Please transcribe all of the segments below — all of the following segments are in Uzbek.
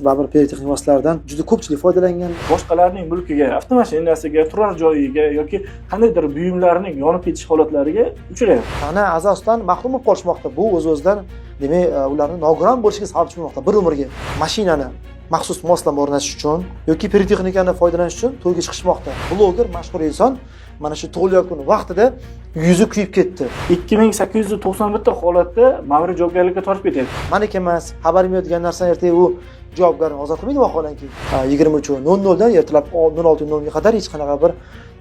Baribir pirotexnik vositalardan juda ko'pchilik foydalangan. Boshqalarning mulkiga, avtomashinasiga, turar joyiga yoki qandaydir buyumlarining yonib ketish holatlariga uchrayapti. Tana a'zosidan mahrum bo'lib qolishmoqda. Bu o'z-o'zidan demak, ularning nogiron bo'lishiga sababchi bo'lmoqda. Bir umrga mashinani maxsus moslama o'rnatish uchun yoki pirotexnikani foydalanish uchun to'yga chiqishmoqda. Bloger, mashhur inson mana shu tug'ilgan kun vaqtida yuzi kuyib ketdi. 2891 holatda ma'muriy javobgarlikka tortib ketyapti. Meniki emas, xabarim yo'q degan narsani ertaga u javobgarni ozod qilmaydi vaholanki. 23:00 dan ertalab 16:00 ga qadar hech qanaqa bir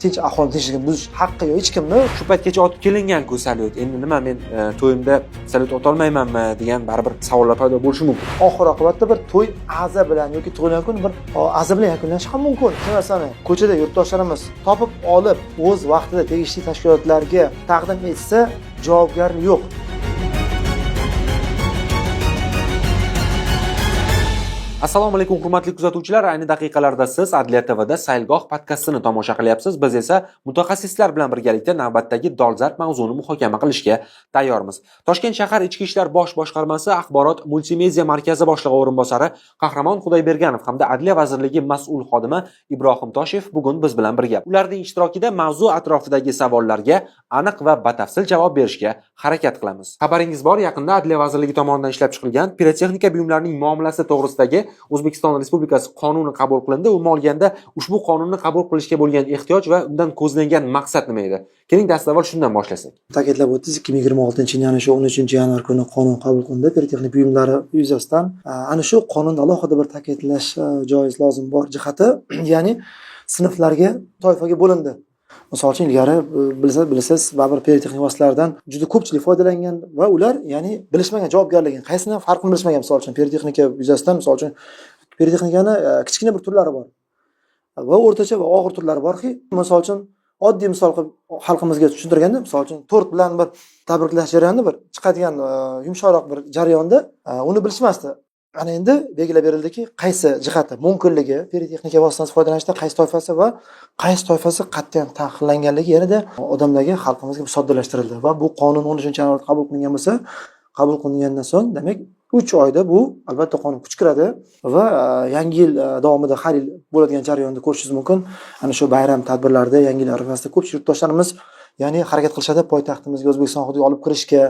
tinch ahvol tinchligini buzish haqqi yo'q hech kimni. Shu paytgacha otib kelingan-ku salyut. Endi nima men to'yimda salyut otolmaymanmi degan baribir savollar paydo bo'lishi mumkin. Oxir oqibatda bir to'y aza bilan yoki tug'ilgan kun bir aza bilan yakunlanishi ham mumkin. Shu narsani ko'chada yurtdoshlarimiz topib olib, o'z vaqtida tegishli tashkilotlarga taqdim etsa, javobgarlik yo'q. Assalomu alaykum hurmatli kuzatuvchilar. Ayni daqiqalarda siz Adliya TVda Saylgoh podkastini tomosha qilyapsiz. Biz esa mutaxassislar bilan birgalikda navbatdagi dolzarb mavzuni muhokama qilishga tayyormiz. Toshkent shahar Ichki ishlar bosh boshqarmasi axborot multimedia markazi boshlig'i o'rinbosari Qahramon Xudoyberganov hamda Adliya vazirligi mas'ul xodimi Ibrohim Toshev bugun biz bilan birga. Ularning ishtirokida mavzu atrofidagi savollarga aniq va batafsil javob berishga harakat qilamiz. Xabaringiz bor, yaqinda Adliya vazirligi tomonidan ishlab chiqilgan pirotexnika buyumlarining muomalasi to'g'risidagi O'zbekiston Respublikasi qonuni qabul qilindi. Umuman olganda ushbu qonunni qabul qilishga bo'lgan ehtiyoj va undan ko'zlangan maqsad nima edi? Keling dastavval shundan boshlasak. Ta'kidlab o'tdingiz, 2026-yil yana shu 13-yanvar kuni qonun qabul qilindi pirotexnik buyumlari yuzasidan. Ana shu qonunda alohida bir ta'kidlash joiz lozim bor jihati, ya'ni sinflarga, toifaga bo'lindi. Misol uchun ilgari bilasiz, baribir pirotexnik vositalardan juda ko'pchilik foydalangan va ular ya'ni bilishmagan javobgarligini, qaysining farqini bilishmagan. Misol uchun pirotexnika yuzasidan misol uchun pirotexnikani kichkina bir turlari bor va o'rtacha va og'ir turlari borki, misol uchun oddiy misol qilib xalqimizga tushuntirganda, misol uchun tort bilan bir tabriklash jarayonida bir chiqadigan yumshoqroq bir jarayonda uni bilishmasdi. Ana endi belgilab berildiki, qaysi jihati mumkinligi, pirotexnika vositasidan foydalanishda qaysi toifasi va qaysi toifasi qat'iyan taqiqlanganligi yanada odamlarga, xalqimizga soddalashtirildi va bu qonun 13-yanvarda qabul qilingan bo'lsa, qabul qilingandan so'ng demak 3 oyda bu albatta qonun kuchga kiradi va yangi yil davomida har yil bo'ladigan jarayonda ko'rishingiz mumkin. Ana shu bayram tadbirlarida, yangi yil arafasida ko'pchilik yurtdoshlarimiz ya'ni harakat qilishadi poytaxtimizga, O'zbekiston hududiga olib kirishga,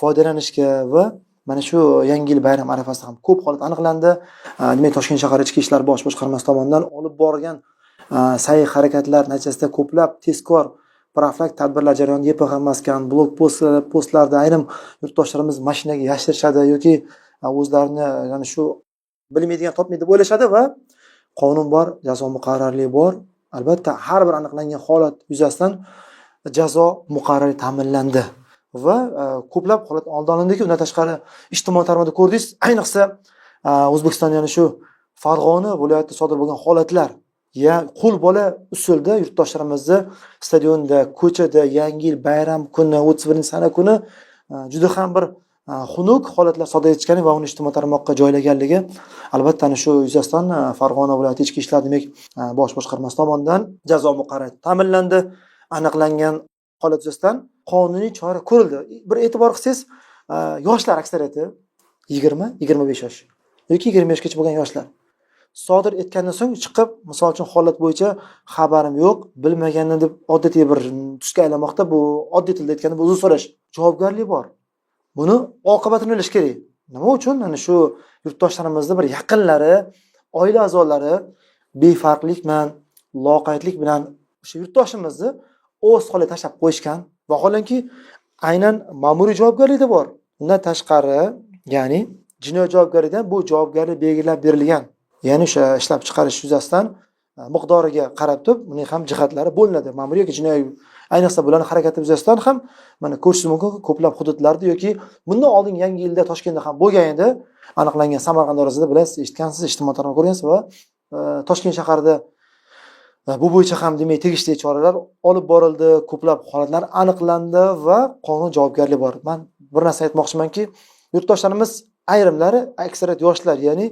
foydalanishga va mana shu yangi yil bayram arafasida ham ko'p holat aniqlandi. Demak, Toshkent shahar Ichki ishlar bosh boshqarmasi tomonidan olib borilgan sa'y harakatlar natijasida ko'plab tezkor profilaktik tadbirlar jarayonida YPX maskan, blog postlarda ayrim yurtdoshlarimiz mashinaga yashirishadi yoki o'zlarini ya'ni shu bilmaydigan, topmaydi deb o'ylashadi va qonun bor, jazo muqarrarligi bor. Albatta har bir aniqlangan holat yuzasidan jazo muqarrarligi ta'minlandi. Va ko'plab holat oldin olindiki, undan tashqari ijtimoiy tarmoqda ko'rdingiz, ayniqsa O'zbekiston ya'ni shu Farg'ona viloyatida sodir bo'lgan holatlar, qo'l bola usulda yurtdoshlarimizni stadionda, ko'chada yangi yil bayram kuni, 31-sana kuni juda ham bir xunuk holatlar sodir etishgani va uni ijtimoiy tarmoqqa joylaganligi albatta ana shu yuzasidan Farg'ona viloyati ichki ishlar demak bosh boshqarmasi tomonidan jazo muqarrarligi ta'minlandi. Aniqlangan holat yuzasidan qonuniy chora ko'rildi. Bir e'tibor qilsangiz, yoshlar aksariyati 20-25 yosh yoki 20 yoshgacha bo'lgan yoshlar sodir etgandan so'ng chiqib, misol uchun holat bo'yicha xabarim yo'q, bilmaganman deb odatiy bir tusga aylanmoqda. Bu oddiy tilda aytganda bu uzr so'rash. Javobgarlik bor. Buni oqibatini o'ylash kerak. Nima uchun? Ana shu yurtdoshlarimizni bir yaqinlari, oila a'zolari befarqlik bilan, loqaydlik bilan o'sha yurtdoshimizni o'z holiga tashlab qo'yishgan. Vaholanki aynan ma'muriy javobgarlik bor. Undan tashqari, ya'ni jinoiy javobgarlikdan bu javobgarlik belgilab berilgan. Ya'ni o'sha ishlab chiqarish yuzasidan miqdoriga qarab turib, uning ham jihatlari bo'linadi. Ma'muriy yoki jinoiy, ayniqsa bularning harakati yuzasidan ham mana ko'rishingiz mumkin, ko'plab hududlarda yoki bundan oldin yangi yilda Toshkentda ham bo'lgan edi, aniqlangan Samarqand orasida bilasiz, eshitgansiz, ijtimoiy tarmoq ko'rgansiz va Toshkent shahrida bu bo'yicha ham demak tegishli choralar olib borildi, ko'plab holatlar aniqlandi va qonun javobgarligi bor. Men bir narsa aytmoqchimanki, yurtdoshlarimiz ayrimlari, aksariyat yoshlar, ya'ni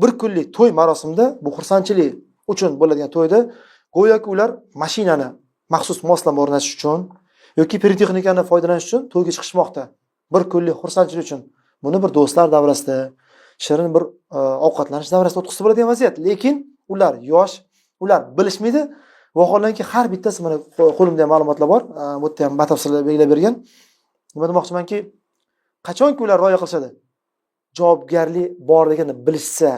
bir kunlik to'y marosimida, bu xursandchilik uchun bo'ladigan to'yda go'yoki ular mashinani maxsus moslama o'rnatish uchun yoki pirotexnikani foydalanish uchun to'yga chiqishmoqda. Bir kunlik xursandchilik uchun. Buni bir do'stlar davrasida shirin bir ovqatlanish davrasida o'tkazsa bo'ladigan vaziyat. Lekin ular yosh, ular bilishmaydi. Vaholanki har bittasi mana qo'limda ham ma'lumotlar bor. Bu yerda ham batafsil belgilab bergan. Nima demoqchimanki, qachonki ular rioya qilishadi, javobgarlik borligini bilishsa,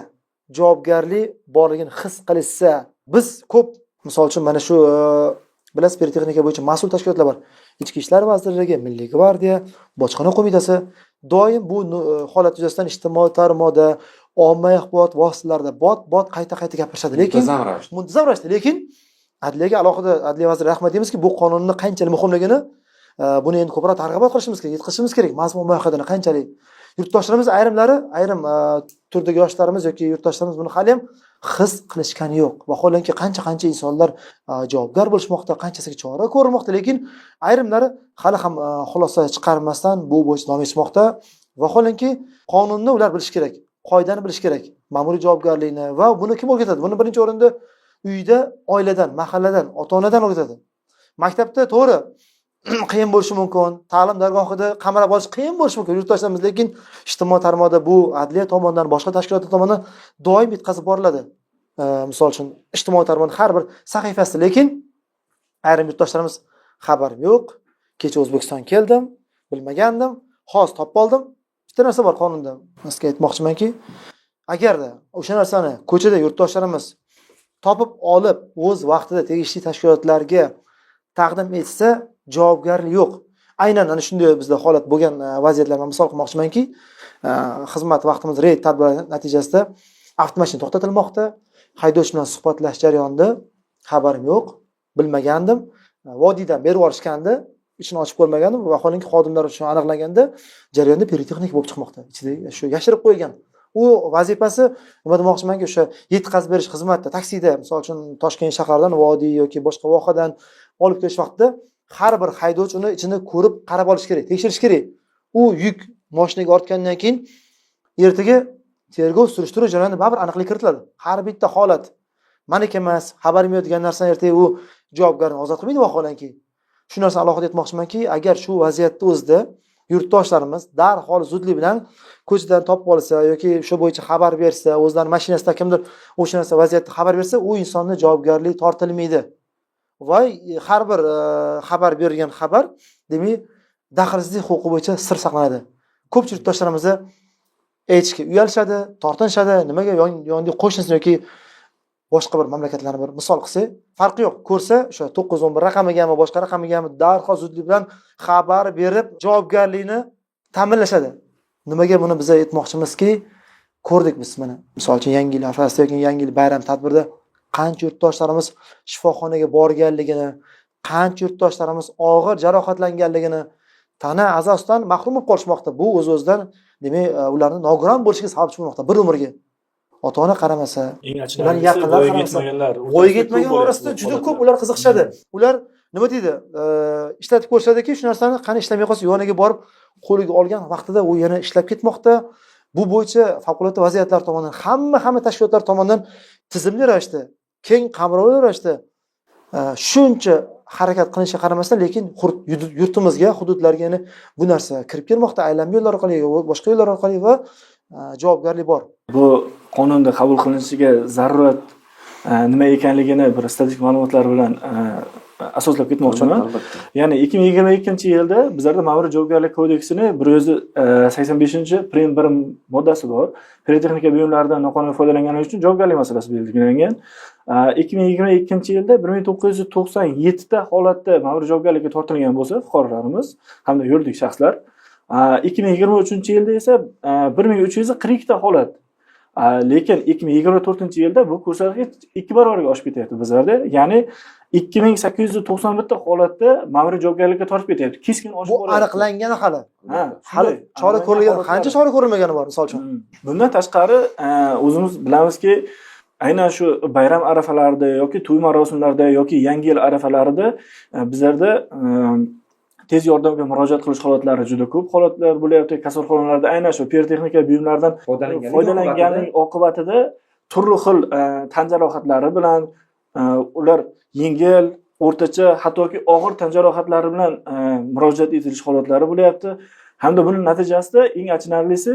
javobgarlik borligini his qilishsa, biz ko'p, misol uchun mana shu bilasiz, pirotexnika bo'yicha mas'ul tashkilotlar bor. Ichki ishlar vazirligi, Milliy gvardiya, bojxona qo'mitasi doim bu holat yuzasidan ijtimoiy tarmoqda, ommaviy axborot vositalarida bot qayta gapirishadi. Lekin muntazam ravishda, lekin adliyaga alohida adliya vaziri rahmat deymizki, bu qonunni qanchalik muhimligini buni endi ko'proq targ'ibot qilishimiz kerak, yetkazishimiz kerak. Mazmun mohiyatini qanchalik yurtdoshlarimiz ayrim turdagi yoshlarimiz yoki yurtdoshlarimiz buni hali ham his qilishgani yo'q. Vaholanki qancha insonlar javobgar bo'lishmoqda, qanchasiga chora ko'rilmoqda, lekin ayrimlari hali ham xulosa chiqarmasdan bu bo'yicha davom etmoqda. Vaholanki qonunni ular bilish kerak, qoidani bilish kerak, ma'muriy javobgarlikni va buni kim o'rgatadi? Buni birinchi o'rinda uyda, oiladan, mahalladan, ota-onadan o'rgatadi. Maktabda to'g'ri qiyin bo'lishi mumkin, ta'lim dargohida qamrab olish qiyin bo'lishi mumkin yurtdoshlarimiz, lekin ijtimoiy tarmoqda bu adliya tomonidan, boshqa tashkilotlar tomonidan doim yetkazib boriladi. Misol uchun ijtimoiy tarmoqning har bir sahifasida, lekin ayrim yurtdoshlarimiz xabarim yo'q, kecha O'zbekiston keldim, bilmagandim, hozir topib oldim. Bitta narsa bor qonunda. Sizga aytmoqchimanki, agarda o'sha narsani ko'chada yurtdoshlarimiz topib olib, o'z vaqtida tegishli tashkilotlarga taqdim etsa, javobgarlik yo'q. Aynan ana shunday bizda holat bo'lgan vaziyatlarni misol qilmoqchimanki, xizmat vaqtimiz reyd tadbiri natijasida avtomashina to'xtatilmoqda. Haydovchi bilan suhbatlash jarayonida xabarim yo'q, bilmagandim. Vodiydan berib yuborishganda, ichini ochib ko'rmagandim. Vaholanki xodimlar uchun aniqlanganda jarayonda pirotexnik bo'lib chiqmoqda. Ichida shu yashirib qo'ygan. U vazifasi nima demoqchimanki, o'sha yetkazib berish xizmatida, taksida, misol uchun Toshkent shaharidan Vodiy yoki boshqa vohadan olib kelish vaqtida har bir haydovchi uni ichini ko'rib, qarab olish kerak, tekshirish kerak. U yuk mashinaga ortgandan keyin ertaga tergov surishtiruv jarayonida baribir aniqlik kiritiladi. Har bitta holat maniki emas, xabarim yo'q degan narsani ertaga u javobgarni ozod qilmaydi vaholanki. Shu narsani alohida aytmoqchimanki, agar shu vaziyatda o'zida yurtdoshlarimiz darhol zudlik bilan ko'chadan topib olsa yoki shu bo'yicha xabar bersa, o'zlarining mashinasida kimdir o'sha narsa vaziyatda xabar bersa, u insonni javobgarlik tortilmaydi. Va har bir xabar berilgan xabar, demak, daxlsizlik huquqi bo'yicha sir saqlanadi. Ko'pchilik yurtdoshlarimiz aytishga uyalishadi, tortinishadi, nimaga yonidagi qo'shnisi yoki boshqa bir mamlakatlarni bir misol qilsa, farqi yo'q. Ko'rsa, o'sha 911 raqamigami, boshqa raqamigami darhol zudlik bilan xabar berib, javobgarlikni ta'minlashadi. Nimaga buni biz aytmoqchimizki, ko'rdik biz mana. Misol uchun Yangi yil arafasida yoki Yangi yil bayram tadbirida qancha yurtdoshlarimiz shifoxonaga borganligini, qancha yurtdoshlarimiz og'ir jarohatlanganligini, tana a'zosidan mahrum bo'lib qolishmoqda. Bu o'z-o'zidan, demak, ularning nogiron bo'lishiga sababchi bo'lmoqda bir umrga. Ota-ona qaramasa, ularning yaqinlari qaramasa, voyaga yetmagan orasida juda ko'p ular qiziqishadi. Ular nima deydi? Ishlatib ko'rsadiki, shu narsani qani ishlamay qolsa, yoniga borib qo'liga olgan vaqtida u yana ishlab ketmoqda. Bu bo'yicha favqulodda vaziyatlar tomonidan hamma tashkilotlar tomonidan tizimli ravishda, keng qamrovli ravishda shuncha harakat qilishiga qaramasdan, lekin yurtimizga, hududlarga bu narsa kirib kelmoqda, aylanma yo'llar orqali, boshqa yo'llar orqali va javobgarlik bor. Bu qonunda qabul qilinishiga zarurat nima ekanligini bir statistik ma'lumotlar bilan asoslab ketmoqchiman. Ya'ni 2022-yilda bizlarda Ma'muriy javobgarlik kodeksini 185-prim 1 moddasi bor. Pirotexnika buyumlaridan noqonuniy foydalanganlik uchun javobgarlik masalasi belgilangan. 2022-yilda 1997 ta holatda ma'muriy javobgarlikka tortilgan bo'lsa fuqarolarimiz hamda yuridik shaxslar, 2023-yilda esa 1342 ta holat. Lekin 2024-yilda bu ko'rsatkich 2 barobarga oshib ketyapti bizlarda. Ya'ni 2891 ta holatda ma'muriy javobgarlikka tortib ketyapti. Keskin oshib boryapti. Bu aniqlangani hali. Hali chora ko'rilgan, qancha chora ko'rilmagani bor, misol uchun. Bundan tashqari, o'zimiz bilamizki, aynan shu bayram arafalarida yoki to'y marosimlarida yoki Yangi yil arafalarida bizlarda tez yordamga murojaat qilish holatlari juda ko'p holatlar bo'lyapti. Kasalxonalarda aynan shu pirotexnika buyumlaridan foydalanganlik oqibatida turli xil tan jarohatlari bilan ular yengil, o'rtacha, hattoki og'ir tan jarohatlari bilan murojaat etilish holatlari bo'lyapti. Hamda buning natijasida eng achinarlisi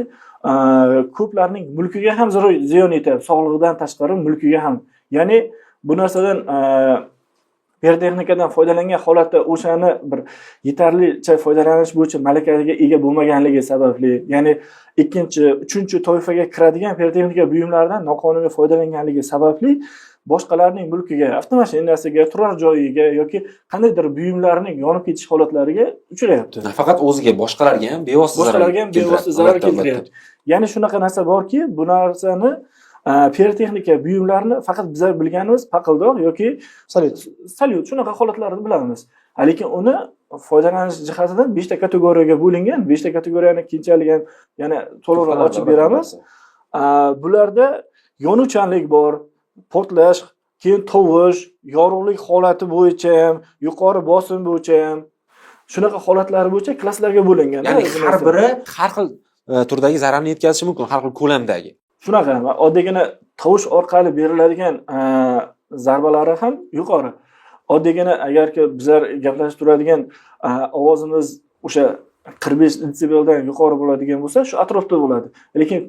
ko'plarning mulkiga ham ziyon yetyapti, sog'lig'idan tashqari mulkiga ham. Ya'ni bu narsadan pirotexnikadan foydalangan holatda o'shani bir yetarlicha foydalanish bo'yicha malakaga ega bo'lmaganligi sababli, ya'ni ikkinchi, uchinchi toifaga kiradigan pirotexnika buyumlaridan noqonuniy foydalanganligi sababli boshqalarning mulkiga, avtomashinasiga, turar joyiga yoki qandaydir buyumlarining yonib ketish holatlariga uchrayapti. Faqat o'ziga, boshqalarga ham bevosita zarar keltiryapti. Ya'ni shunaqa narsa borki, bu narsani pirotexnika buyumlarini faqat bizlar bilganimiz paqildoq yoki salyut shunaqa holatlarni bilamiz. Lekin uni foydalanish jihatidan 5 ta kategoriyaga bo'lingan. 5 ta kategoriyani keyinchalik ham yana to'liqroq ochib beramiz. Bularda yonuvchanlik bor, portlash, keyin tovush, yorug'lik holati bo'yicha ham, yuqori bosim bo'yicha ham shunaqa holatlari bo'yicha klasslarga bo'lingan. Ya'ni har biri har xil turdagi zararni yetkazishi mumkin, har xil ko'lamdagi. Shunaqa, oddiygina tovush orqali beriladigan zarbalari ham yuqori. Oddiygina agarki bizlar gaplashib turadigan ovozimiz o'sha 45 desibeldan yuqori bo'ladigan bo'lsa, shu atrofda bo'ladi. Lekin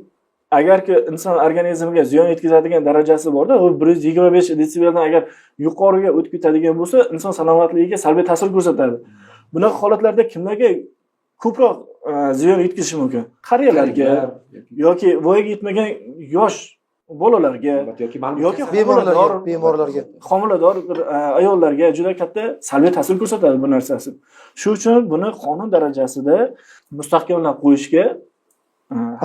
agarki inson organizmiga ziyon yetkazadigan darajasi borda, u 125 desibeldan agar yuqoriga o'tib ketadigan bo'lsa, inson salomatligiga salbiy ta'sir ko'rsatadi. Bunaqa holatlarda kimlarga ko'proq ziyon yetkazishi mumkin? Qariyalarga yoki voyaga yetmagan yosh bolalarga yoki bemorlarga, homilador ayollarga juda katta salbiy ta'sir ko'rsatadi bu narsasi. Shu uchun buni qonun darajasida mustahkamlab qo'yishga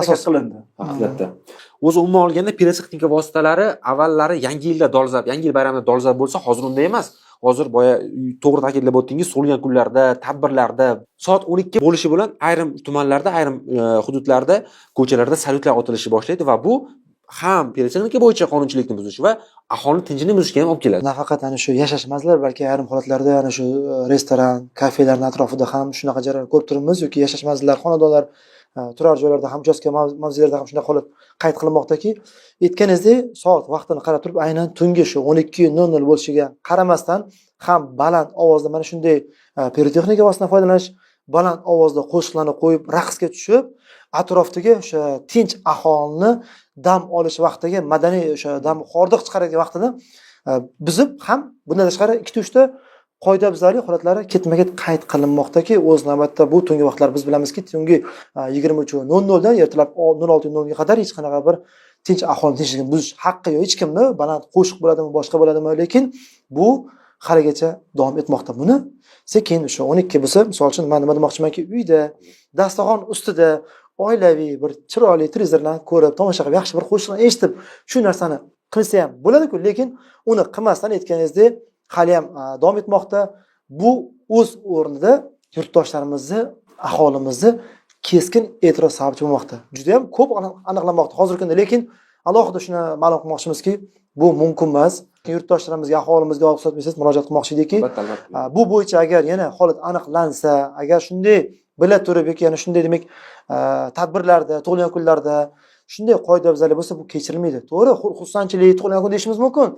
asos qilindi. Albatta. O'zi umuman olganda pirotexnika vositalari avvallari yangi yilda dolzarb, yangi yil bayramida dolzarb bo'lsa, hozir unday emas. Hozir boya to'g'ri ta'kidlab o'tdingiz, so'lgan kunlarda, tadbirlarda soat 12 bo'lishi bilan ayrim tumanlarda, ayrim hududlarda, ko'chalarda salyutlar otilishi boshlaydi va bu ham pirotexnika bo'yicha qonunchilikni buzish va aholi tinchini buzishga ham olib keladi. Nafaqat ana shu yashash manzillari, balki ayrim holatlarda ana shu restoran, kafelarning atrofida ham shunaqa jarayon ko'rib turibmiz yoki yashash manzillari, xonadonlar, turar joylarda ham, uchastka mavzelarda ham shunaqa holat qayd qilinmoqdaki, aytganingizdek, soat vaqtini qarab turib, aynan tungi shu 12:00 bo'lishiga qaramasdan ham baland ovozda mana shunday pirotexnika vositasidan foydalanish, baland ovozda qo'shiqlarni qo'yib, raqsga tushib, atrofdagi o'sha tinch aholini dam olish vaqtiga, madaniy o'sha dam hordiq chiqaradigan vaqtida buzib ham bundan tashqari 2-3 ta qoidabuzarlik holatlari ketma-ket qayd qilinmoqdaki, o'z navbatda bu tungi vaqtlar biz bilamizki, tungi 23:00 dan ertalab 16:00 ga qadar hech qanaqa bir tinch aholini tinchligini buzish haqqi yo'q hech kimni, baland qo'shiq bo'ladimi, boshqa bo'ladimi, lekin bu haligacha davom etmoqda. Buni sekin o'sha 12 bo'lsa, misol uchun men nima demoqchimanki, uyda, dasturxon ustida oilaviy bir chiroyli televizordan ko'rib, tomosha qilib, yaxshi bir qo'shiqni eshitib, shu narsani qilsa ham bo'ladi-ku, lekin uni qilmasdan aytganingizdek hali ham davom etmoqda. Bu o'z o'rnida yurtdoshlarimizni, aholimizni keskin e'tiroz sababchi bo'lmoqda. Juda ham ko'p aniqlanmoqda hozirgi kunda, lekin alohida shuni ma'lum qilmoqchimizki, bu mumkin emas. Yurtdoshlarimizga, aholimizga ruxsat bersangiz murojaat qilmoqchi edikki, bu bo'yicha agar yana holat aniqlansa, agar shunday bila turib yoki yana shunday demak tadbirlarda, tug'ilgan kunlarda shunday qoidabuzarlik bo'lsa, bu kechirilmaydi. To'g'ri, xursandchilik, tug'ilgan kun deyishimiz mumkin.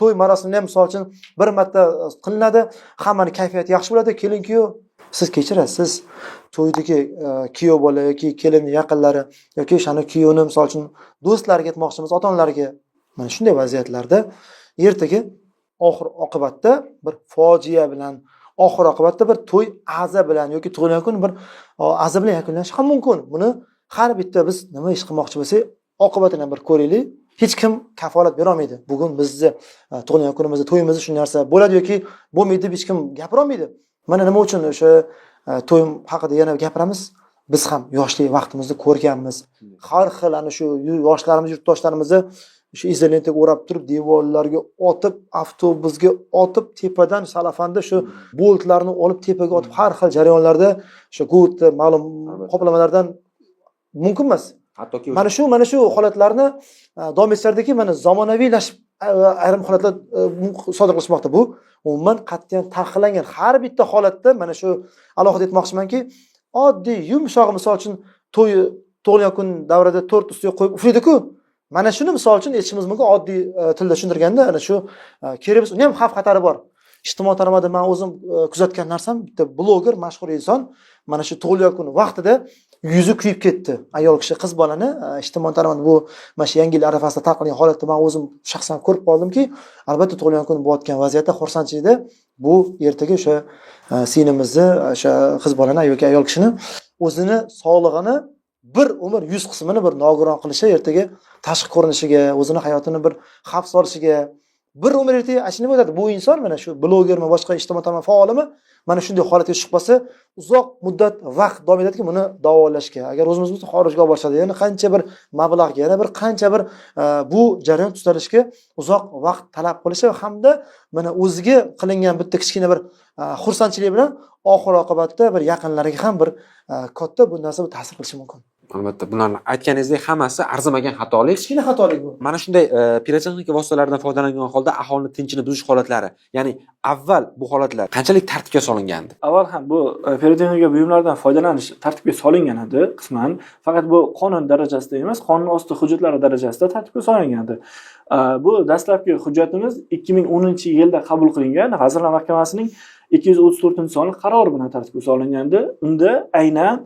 To'y marosimida ham misol uchun bir marta qilinadi, hammaning kayfiyati yaxshi bo'ladi, kelin-kuyov siz kechirasiz. To'ydagi kuyov bola yoki kelinning yaqinlari yoki o'shani kuyovni misol uchun do'stlariga aytmoqchimiz, ota-onalarga. Mana shunday vaziyatlarda ertaga oxir oqibatda bir fojia bilan, oxir oqibatda bir to'y aza bilan yoki tug'ilgan kun bir aza bilan yakunlanishi ham mumkin. Buni har bitta biz nima ish qilmoqchi bo'lsak, oqibatini bir ko'raylik. Hech kim kafolat bera olmaydi. Bugun bizni tug'ilgan kunimizda, to'yimizda shu narsa bo'ladi yoki bo'lmaydi deb hech kim gapira olmaydi. Mana nima uchun o'sha to'y haqida yana gapiramiz? Biz ham yoshlik vaqtimizda ko'rganmiz. Har xil ana shu yoshlarimiz, yurtdoshlarimizni shu izolentaga o'rab turib, devorlarga otib, avtobusga otib, tepadan salafanda shu boltlarni olib tepaga otib, har xil jarayonlarda o'sha gurt ma'lum qoplamalardan mumkin emas. Hattoki mana shu holatlarni davom etishardiki, mana zamonaviylashib ayrim holatlar sodir qilishmoqda. Bu umuman qat'iyan taqiqlangan. Har bitta holatda mana shu alohida aytmoqchimanki, oddiy yumshoq misol uchun tug'ilgan kun davrida tort ustiga qo'yib uflaydi-ku. Mana shuni misol uchun aytishimiz mumkin, oddiy tilda tushuntirganda, ana shu kerak uni ham xavf-xatari bor. Ijtimoiy tarmoqda men o'zim kuzatgan narsam, bitta bloger, mashhur inson mana shu tug'ilgan kun vaqtida yuzi kuyib ketdi. Ayol kishi qiz bolani ijtimoiy tarmoqda bu mana shu yangi yil arafasida tarqalgan holatda men o'zim shaxsan ko'rib qoldimki, albatta tug'ilgan kun bo'layotgan vaziyatda xursandchilikda bu ertaga o'sha singlimizni, o'sha qiz bolani yoki ayol kishini o'zini sog'lig'ini bir umr 100 qismini bir nogiron qilishi, ertaga tashqi ko'rinishiga, o'zini hayotini bir xavf solishiga bir umr ertaga achinib o'tadi. Bu inson mana shu blogermi, boshqa ijtimoiy tarmoq faolimi mana shunday holatga tushib qolsa, uzoq muddat vaqt davom etadiki, buni davolashga. Agar o'zimiz xorijga olib borishadi, yana qancha bir mablag'ga, yana bir qancha bir bu jarayon tutalishga uzoq vaqt talab qilishi hamda mana o'ziga qilingan bitta kichkina bir xursandchilik bilan oxir oqibatda bir yaqinlariga ham bir katta bu narsa ta'sir qilishi mumkin. Albatta, bularni aytganingizdek hammasi arzimagan xatolik. Kichkina xatolik bu. Mana shunday pirotexnika vositalaridan foydalangan holda aholini tinchini buzish holatlari, ya'ni avval bu holatlar qanchalik tartibga solingandi? Avval ham bu pirotexnika buyumlaridan foydalanish tartibga solingan edi qisman, faqat bu qonun darajasida emas, qonun osti hujjatlari darajasida tartibga solingan edi. Bu dastlabki hujjatimiz 2010-yilda qabul qilingan Vazirlar Mahkamasining 234-sonli qarori bilan tartibga solingandi. Unda aynan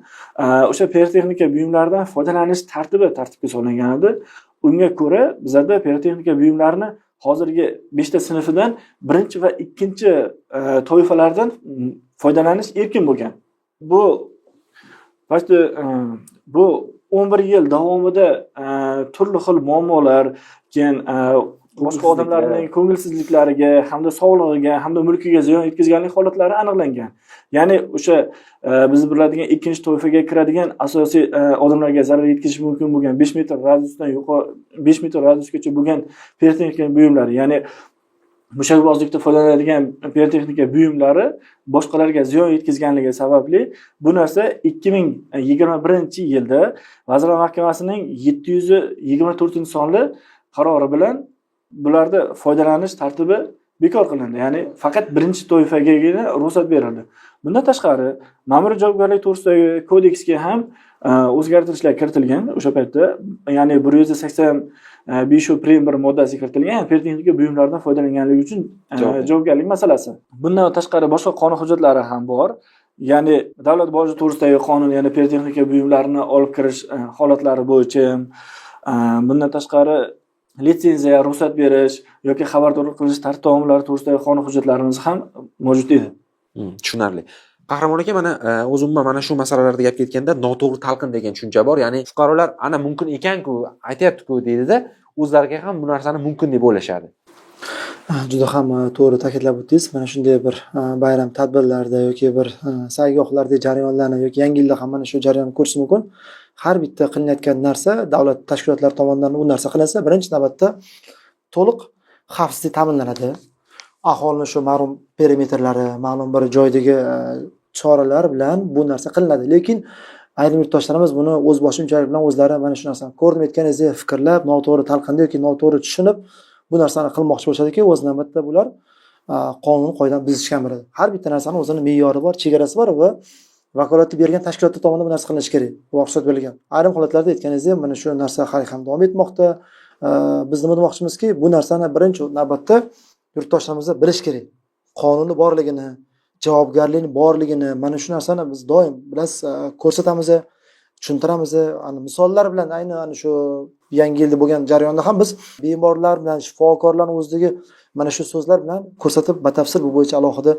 o'sha pirotexnika buyumlaridan foydalanish tartibi tartibga solingan edi. Unga ko'ra bizda pirotexnika buyumlarini hozirgi 5 ta sinfidan 1 va 2 toifalardan foydalanish erkin bo'lgan. Bu 11 yil davomida turli xil muammolar, keyin boshqa odamlarning ko'ngilsizliklariga hamda sog'lig'iga hamda mulkiga ziyon yetkazganlik holatlari aniqlangan. Ya'ni o'sha biz biladigan ikkinchi toifaga kiradigan asosiy odamlarga zarar yetkazishi mumkin bo'lgan 5 metr radiusdan yuqori 5 metr radiusgacha bo'lgan pirotexnika buyumlari, ya'ni mushakbozlikda foydalaniladigan pirotexnika buyumlari boshqalarga ziyon yetkazganligi sababli bu narsa 2021-yilda Vazirlar Mahkamasining 724-sonli qarori bilan bularda foydalanish tartibi bekor qilindi. Ya'ni faqat birinchi toifagagina ruxsat berildi. Bundan tashqari, ma'muriy javobgarlik to'g'risidagi kodeksga ham o'zgartirishlar kiritilgan o'sha paytda. Ya'ni 185 moddasi kiritilgan, pirotexnika buyumlaridan foydalanganlik uchun javobgarlik masalasi. Bundan tashqari boshqa qonun hujjatlari ham bor. Ya'ni davlat boji to'g'risidagi qonun, ya'ni pirotexnika buyumlarini olib kirish holatlari bo'yicha, bundan tashqari litsenziya, ruxsat berish yoki xabardorlik qilish tartib-taomillari to'g'risidagi qonun hujjatlarimiz ham mavjud edi. Tushunarli. Qahramon aka, mana o'zimman mana shu masalalarda gap ketganda noto'g'ri talqin degan tushuncha bor. Ya'ni fuqarolar ana mumkin ekan-ku, aytayapti-ku deydi-da, o'zlariga ham bu narsani mumkin deb o'ylashadi. Juda ham to'g'ri ta'kidlab o'tdingiz. Mana shunday bir bayram tadbirlarda yoki bir saygohlarda jarayonlarni yoki yangi yilda ham mana shu jarayonni ko'rish mumkin. Har bitta qilinayotgan narsa davlat tashkilotlari tomonidan u narsa qilinsa, birinchi navbatda to'liq xavfsizlik ta'minlanadi. Aholining shu ma'lum perimetrlari, ma'lum bir joydagi choralar bilan bu narsa qilinadi. Lekin ayrim yurtdoshlarimiz buni o'z boshimchalik bilan o'zlari mana shu narsani ko'rdim aytganingizdek fikrlab, noto'g'ri talqinda yoki noto'g'ri tushunib bu narsani qilmoqchi bo'lishadiki, o'z navbatda bular qonun qoidani buzishgan bo'ladi. Har bitta narsani o'zini me'yori bor, chegarasi bor va vakolatli bergan tashkilotlar tomonidan bu narsa qilinishi kerak. Bu ruxsat berilgan. Ayrim holatlarda aytganingizdek, mana shu narsa hali ham davom etmoqda. Biz nima demoqchimizki, bu narsani birinchi navbatda yurtdoshlarimiz bilish kerak. Qonuni borligini, javobgarlikni borligini, mana shu narsani biz doim bilasiz ko'rsatamiz, tushuntiramiz. Misollar bilan ayni shu yangi yilda bo'lgan jarayonda ham biz bemorlar bilan shifokorlarning o'zidagi mana shu so'zlar bilan ko'rsatib, batafsil bu bo'yicha alohida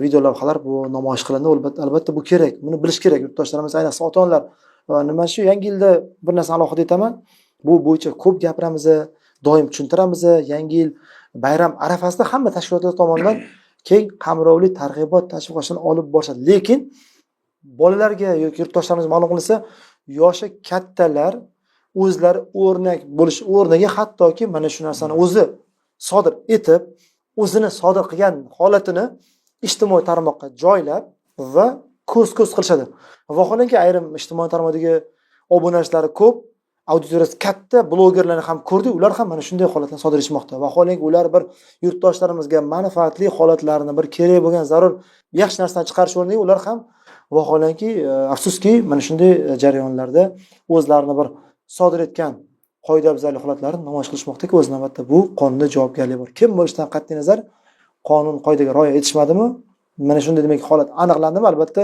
video lavhalar bu namoyish qilindi. Albatta bu kerak. Buni bilish kerak yurtdoshlarimiz, ayniqsa ota-onalar. Nima shu yangi yilda bir narsa alohida aytaman. Bu bo'yicha ko'p gapiramiz, doim tushuntiramiz. Yangi yil bayram arafasida hamma tashkilotlar tomonidan keng qamrovli targ'ibot tashviqotini olib borishadi. Lekin bolalarga yoki yurtdoshlarimiz ma'lum qilinsa, yoshi kattalar o'zlari o'rnak bo'lish o'rniga hattoki mana shu narsani o'zi sodir etib, o'zini sodir qilgan holatini ijtimoiy tarmoqqa joylab va ko'z-ko'z qilishadi. Vaholanki ayrim ijtimoiy tarmoqdagi obunachilari ko'p, auditoriyasi katta blogerlarni ham ko'rdik, ular ham mana shunday holatlarni sodir etmoqda. Vaholanki ular bir yurtdoshlarimizga manfaatli holatlarni, bir kerak bo'lgan zarur yaxshi narsani chiqarish o'rniga ular ham vaholanki afsuski mana shunday jarayonlarda o'zlarini bir sodir etgan qoidabuzarlik holatlarini namoyish qilishmoqda-ki, o'z navbatda bu qonunda javobgarlik bor. Kim bo'lishidan qat'iy nazar qonun qoidaga rioya etishmadimi? Mana shunday demak holat aniqlandimi? Albatta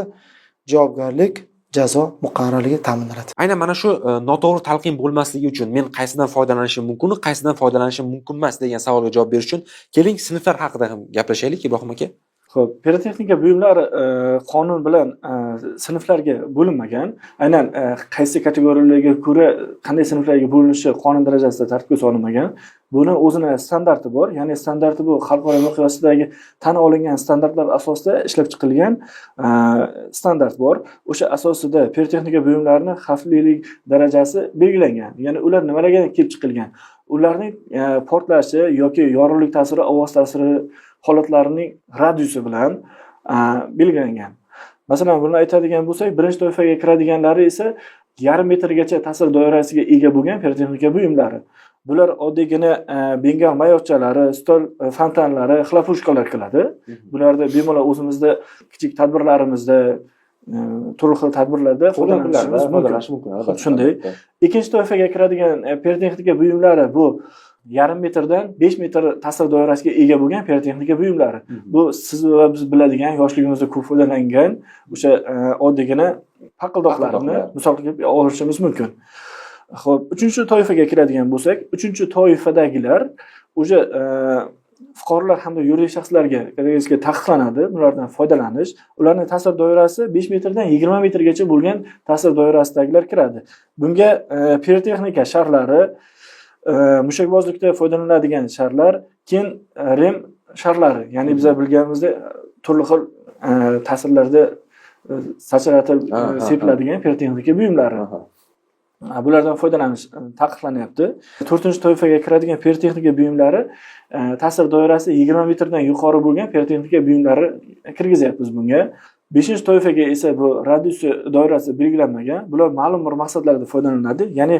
javobgarlik jazo muqarrarligi ta'minlanadi. Aynan mana shu noto'g'ri talqin bo'lmasligi uchun men qaysidan foydalanishim mumkin, qaysidan foydalanishim mumkin emas degan savolga javob berish uchun keling sinflar haqida ham gaplashaylik, Ibrohim aka. Xo'p, pirotexnika buyumlari qonun bilan sinflarga bo'linmagan. Aynan qaysi kategoriyalarga ko'ra qanday sinflarga bo'linishi qonun darajasida tartibga solinmagan. Buni o'zini standarti bor. Ya'ni standarti bu xalqaro miqyosidagi tan olingan standartlar asosida ishlab chiqilgan standart bor. O'sha asosida pirotexnika buyumlarining xavflilik darajasi belgilangan. Ya'ni ular nimalarga kelib chiqilgan? Ularning portlashi yoki yorug'lik ta'siri, ovoz ta'siri holatlarining radiusi bilan belgilangan. Masalan, buni aytadigan bo'lsak, birinchi toifaga kiradiganlari esa yarim metrgacha ta'sir doirasiga ega bo'lgan pirotexnika buyumlari. Bular oddiygina bengal mayoqchalari, stol fontanlari, xlopushkalar keladi. Bularda bemalol o'zimizda kichik tadbirlarimizda, turli xil tadbirlarda foydalanishimiz mumkin. Shunday. Ikkinchi toifaga kiradigan pirotexnika buyumlari bu yarim metrdan 5 metr ta'sir doirasiga ega bo'lgan pirotexnika buyumlari. Bu siz va biz biladigan yoshligimizda ko'p foydalangan o'sha oddiygina paqildoqlarni misol qilib olishimiz mumkin. Xo'p, uchinchi toifaga kiradigan bo'lsak, uchinchi toifadagilar o'sha fuqarolar hamda yuridik shaxslarga taqiqlanadi ulardan foydalanish. Ularning ta'sir doirasi 5 metrdan 20 metrgacha bo'lgan ta'sir doirasidagilar kiradi. Bunga pirotexnika sharlari, mushakbozlikda foydalaniladigan sharlar, keyin rem sharlari, ya'ni biz bilganimizdek turli xil ta'sirlarda sachratib sepiladigan pirotexnika buyumlari. Bulardan foydalanish taqiqlanyapti. 4-toifaga kiradigan pirotexnika buyumlari ta'sir doirasi 20 metrdan yuqori bo'lgan pirotexnika buyumlari kirgizyapmiz bunga. 5-toifaga esa bu radiusi doirasi belgilanmagan. Bular ma'lum bir maqsadlarda foydalaniladi. Ya'ni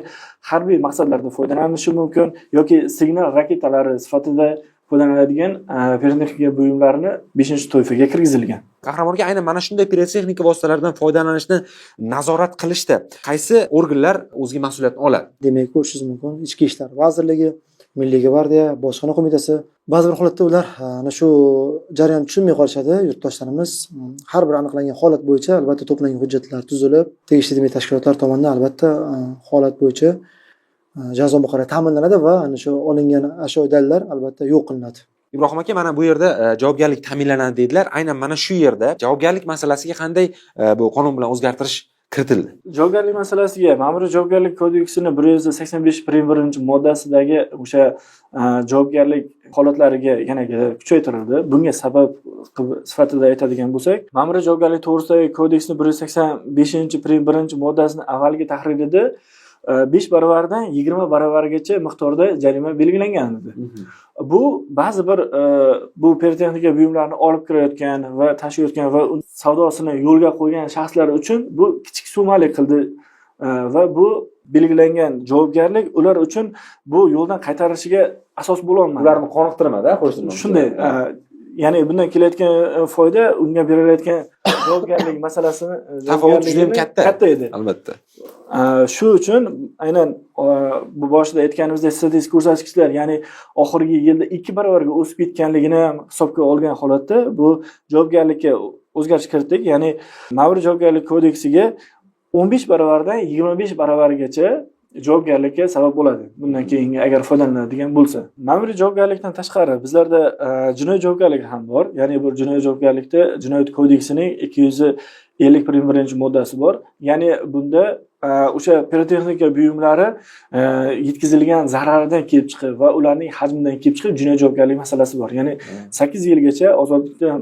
harbiy maqsadlarda foydalanilishi mumkin yoki signal raketalari sifatida foydalanadigan pirotexnika buyumlarini 5-toifaga kirgizilgan. Qahramonga aynan mana shunday pirotexnika vositalaridan foydalanishni nazorat qilishda qaysi organlar o'ziga mas'uliyatni oladi? Demak, ko'rishingiz mumkin, Ichki ishlar vazirligi, Milliy gvardiya, bojxona qo'mitasi. Ba'zi bir holatda ular ana shu jarayonni tushunmay qolishadi. Yurtdoshlarimiz har bir aniqlangan holat bo'yicha albatta to'plangan hujjatlar tuzilib, tegishli tashkilotlar tomonidan albatta holat bo'yicha jazo muqarrar ta'minlanadi va ana shu olingan ashyo dalillar albatta yo'q qilinadi. Ibrohim aka, mana bu yerda javobgarlik ta'minlanadi dedilar. Aynan mana shu yerda javobgarlik masalasiga qanday bu qonun bilan o'zgartirish kiritildi? Javobgarlik masalasiga Ma'muriy javobgarlik kodeksining 185-1-moddasidagi o'sha javobgarlik holatlariga yana kuchaytirildi. Bunga sabab sifatida aytadigan bo'lsak, Ma'muriy javobgarlik to'g'risidagi kodeksning 185-1-moddasining avvalgi tahririda 5 baravardan 20 baravargacha miqdorda jarima belgilangan edi. Bu ba'zi bir bu pirotexnika buyumlarini olib kirayotgan va tashiyotgan va savdosini yo'lga qo'ygan shaxslar uchun bu kichik summali qildi va bu belgilangan javobgarlik ular uchun bu yo'ldan qaytarilishiga asos bo'la olmadi. Ularni qoniqtirmadi, qo'shtirmadi. Shunday. Ya'ni bundan kelayotgan foyda unga berilayotgan javobgarlik masalasini tafovut juda katta edi. Albatta. Shu uchun aynan bu boshida aytganimizdek statistik ko'rsatkichlar, ya'ni oxirgi yilda 2 barobarga o'sib ketganligini ham hisobga olgan holatda bu javobgarlikka o'zgarish kiritdik. Ya'ni Ma'muriy javobgarlik kodeksiga 15 barobardan 25 barobargacha javobgarlikka sabab bo'ladi. Bundan keyin agar foydalanadigan bo'lsa. Ma'muriy javobgarlikdan tashqari bizlarda jinoiy javobgarlik ham bor. Ya'ni bu jinoiy javobgarlikda Jinoyat kodeksining 250-1-moddasi bor. Ya'ni bunda o'sha pirotexnika buyumlari yetkazilgan zarardan kelib chiqib va ularning hajmidan kelib chiqib jinoiy javobgarlik masalasi bor. Ya'ni 8 yilgacha ozodlikdan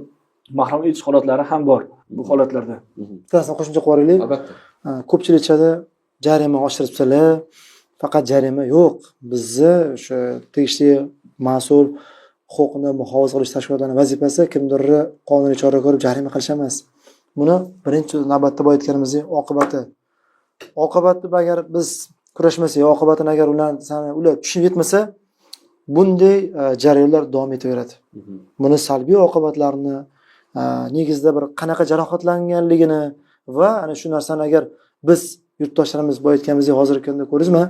mahrum etish holatlari ham bor bu holatlarda. Bittasini qo'shimcha qilib yuboraylik. Albatta. Ko'pchilik aytadi, jarima oshiribsizlar, faqat jarima yo'q. Bizni o'sha tegishli mas'ul huquqni muhofaza qilish tashkilotlarining vazifasi kimdirni qonuniy chora ko'rib jarima qilish emas. Buni birinchi navbatda bu aytganimizdek oqibatni agar biz kurashmasak, oqibatini agar ular tushunib yetmasa, bunday jarayonlar davom etaveradi. Buni salbiy oqibatlarini, negizda bir qanaqa jarohatlanganligini va ana shu narsani agar biz yurtdoshlarimiz bu aytganimizdek hozirgi kunda ko'ringizmi,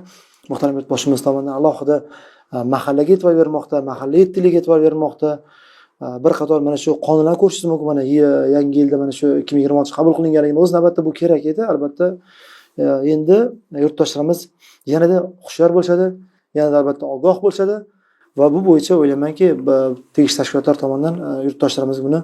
muhtaram yurtboshimiz tomonidan alohida mahallaga e'tibor bermoqda, mahalla yettiligiga e'tibor bermoqda. bir qator mana shu qonunlar ko'rishingiz mumkin. Mana yangi yilda mana shu 2026 qabul qilinganligini o'z navbatida bu kerak edi. Albatta endi yurtdoshlarimiz yanada hushyor bo'lishadi, yanada albatta ogoh bo'lishadi va bu bo'yicha o'ylaymanki, tegishli tashkilotlar tomonidan yurtdoshlarimiz buni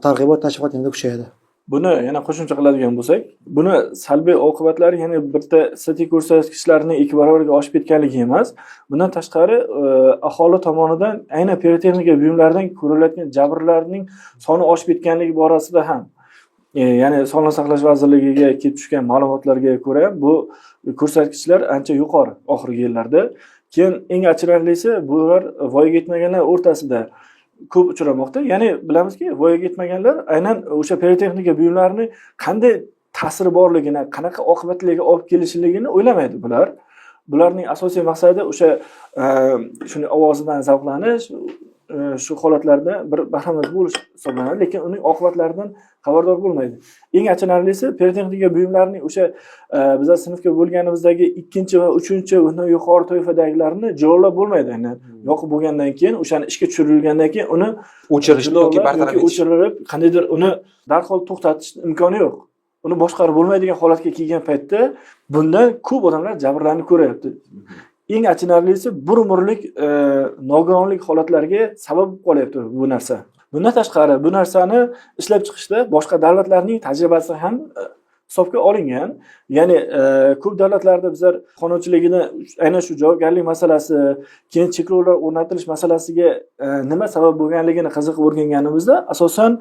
targ'ibot tashviqot yanada kuchayadi. Buni yana qo'shimcha qiladigan bo'lsak, buni salbiy oqibatlari yana bitta statistik ko'rsatkichlarni 2 barobarga oshib ketganligi emas, bundan tashqari aholi tomonidan aynan pirotexnika buyumlaridan ko'rilayotgan jabrlarning soni oshib ketganligi borasida ham, ya'ni Sog'liqni saqlash vazirligiga kelib tushgan ma'lumotlarga ko'ra bu ko'rsatkichlar ancha yuqori oxirgi yillarda. Keyin eng achinarlisi, bular voyaga yetmaganlar o'rtasida ko'p uchramoqda. Ya'ni bilamizki, voyaga yetmaganlar aynan o'sha pirotexnika buyumlarini qanday ta'siri borligini, qanaqa oqibatlarga olib kelishligini o'ylamaydi bular. Bularning asosiy maqsadi o'sha shuni ovozidan zavqlanish, shu holatlarda bir bahramand bo'lish hisoblanadi, lekin uning oqibatlaridan xabardor bo'lmaydi. Eng achinarlisi, pirotexnika buyumlarining o'sha bizlar sinfga bo'lganimizdagi 2 va 3 undan yuqori toifadagilarini jilovlab bo'lmaydi. Ya'ni yoqib bo'lgandan keyin, o'shani ishga tushirilgandan keyin uni o'chirishni yoki bartaraf etish, o'chirib, qandaydir uni darhol to'xtatish imkoni yo'q. Uni boshqarib bo'lmaydigan holatga kelgan paytda bundan ko'p odamlar jabrlanib ko'ryapti. Eng achinarlisi, bir umrlik nogironlik holatlariga sabab bo'lib qolyapti bu narsa. Bundan tashqari, bu narsani ishlab chiqishda boshqa davlatlarning tajribasi ham hisobga olingan. Ya'ni ko'p davlatlarda bizlar qonunchiligini aynan shu javobgarlik masalasi, keyin cheklovlar o'rnatilish masalasiga nima sabab bo'lganligini qiziqib o'rganganimizda, asosan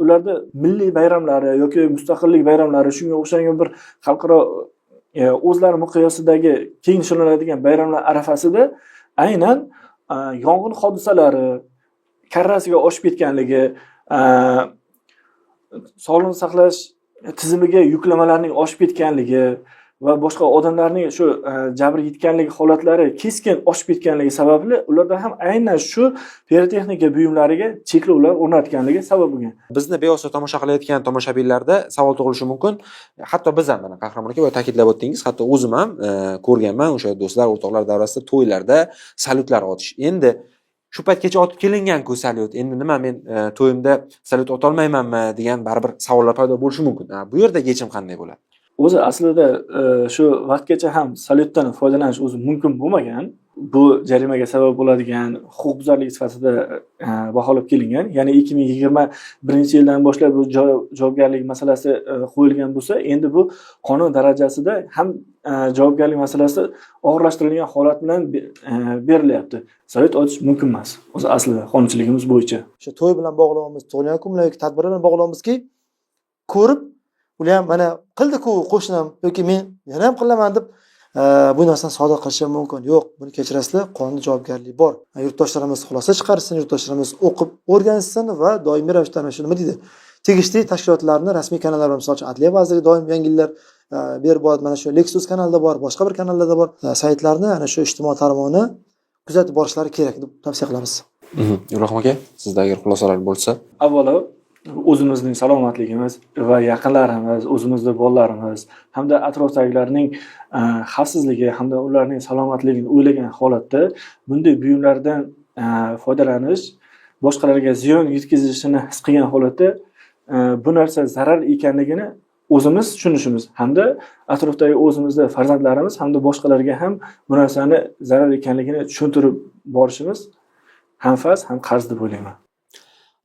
ularda milliy bayramlari yoki mustaqillik bayramlari, shunga o'xshagan bir xalqaro o'zlari miqyosidagi keng nishonlanadigan bayramlar arafasida aynan yong'in hodisalari karrasiga oshib ketganligi, sog'liqni saqlash tizimiga yuklamalarning oshib ketganligi va boshqa odamlarning shu jabr yetganligi holatlari keskin oshib ketganligi sababli ularda ham aynan shu pirotexnika buyumlariga cheklovlar o'rnatganligi sabab bo'lgan. Bizni bevosita tomosha qilayotgan tomoshabinlarda savol tug'ilishi mumkin. Hatto biz ham mana Qahramon aka ta'kidlab o'tdingiz, hatto o'zim ham ko'rganman o'sha do'stlar, o'rtoqlar davrasida to'ylarda salyutlar otish. Endi shu paytgacha otib kelingan-ku salyut. Endi nima, men to'yimda salyut otolmaymanmi degan baribir savollar paydo bo'lishi mumkin. Bu yerda yechim qanday bo'ladi? O'zi aslida shu vaqtgacha ham salyutdan foydalanish o'zi mumkin bo'lmagan. Bu jarimaga sabab bo'ladigan huquqbuzarlik sifatida baholab kelingan. Ya'ni 2021-yildan boshlab bu javobgarlik masalasi qo'yilgan bo'lsa, endi bu qonun darajasida ham javobgarlik masalasi og'irlashtirilgan holat bilan berilyapti. Salyut otish mumkin emas. O'zi aslida qonunchiligimiz bo'yicha. O'sha to'y bilan bog'layapmiz, tug'ilgan kun bilan yoki tadbir bilan bog'layapmizki, ko'rib ular ham mana qildi-ku qo'shnim yoki men yana ham qilaman deb bu narsani sodir qilishi mumkin. Yo'q, buni kechirasizlar, qonuniy javobgarlik bor. Yurtdoshlarimiz xulosa chiqarsin, yurtdoshlarimiz o'qib o'rgansin va doimiy ravishda ana shu nima deydi, tegishli tashkilotlarni rasmiy kanallar, masalan, Adliya vazirligi doim yangiliklar berib boradi. Mana shu Lexus kanalida bor, boshqa bir kanallarda bor. Saytlarni ana shu ijtimoiy tarmog'ini kuzatib borishlari kerak deb tavsiya qilamiz. Ibrohim aka, sizda agar xulosalar bo'lsa. Avvalo o'zimizning salomatligimiz va yaqinlarimiz, o'zimizning bolalarimiz hamda atrofdagilarning xavfsizligi hamda ularning salomatligini o'ylagan holatda bunday buyumlardan foydalanish boshqalarga ziyon yetkazishini his qilgan holatda bu narsa zarar ekanligini o'zimiz tushunishimiz hamda atrofdagi o'zimizning farzandlarimiz hamda boshqalarga ham bu narsani zarar ekanligini tushuntirib borishimiz ham farz, ham qarz deb o'ylayman.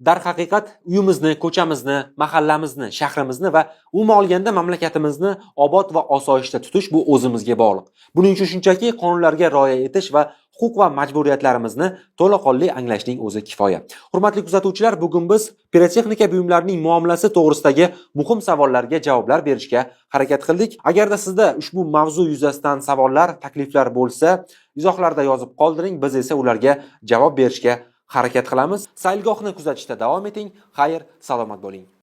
Darhaqiqat uyimizni, ko'chamizni, mahallamizni, shahrimizni va umuman olganda mamlakatimizni obod va osoyishta tutish bu o'zimizga bog'liq. Buning uchun shunchaki qonunlarga rioya etish va huquq va majburiyatlarimizni to'laqonli anglashning o'zi kifoya. Hurmatli kuzatuvchilar, bugun biz pirotexnika buyumlarining muomalasi to'g'risidagi muhim savollarga javoblar berishga harakat qildik. Agarda sizda ushbu mavzu yuzasidan savollar, takliflar bo'lsa, izohlarda yozib qoldiring, biz esa ularga javob berishga harakat qilamiz. Saylgohni kuzatishda davom eting. Xayr, salomat bo'ling.